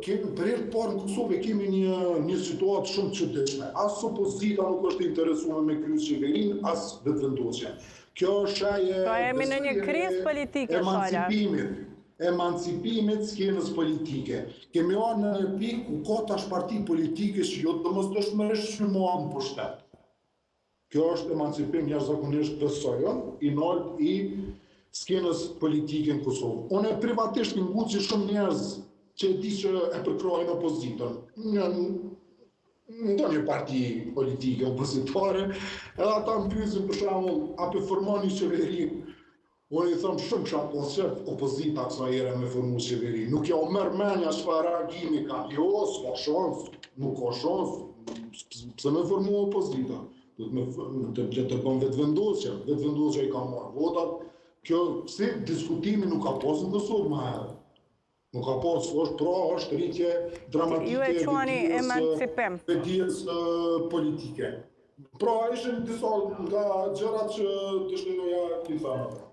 kemi për herë të parë në Kosovë kemi një situatë shumë të çuditshme. As opozita nuk është interesuar me kryes qeverinë, as vetëvendosjen. Kjo është shajë jemi në një krizë politike, emancipimit skenës politike. Kemi arë në një pikë ku ka tash parti politike që jo domosdoshmërisht shfrymohen në pushtet. Kjo është emancipim jashtëzakonisht besojën i nalt i skenës politike në Kosovë. Unë privatisht një nguci shumë njerëz që e di që e përkrojnë opozitën. Ndo një parti politike opozitare, edhe ata më pyesin për shembull, a po formon një qeveri? Unë i them shumë kisha koncert opozita kësa ere me formu qeveri. Nuk ja u merr mendja çfarë reagimi ka. Jo, s'ka shans, nuk ka shans. Pse me formu opozita? Të bën vetëvendosja i ka marrë votat. Kjo si diskutimi nuk ka pas në Kosovë më herë. Nuk ka pas, është pra, është rritje dramatike ju e quani emancipim vetdijes politike. Pra, ishin disa nga gjërat që dëshinoja t'i thënë.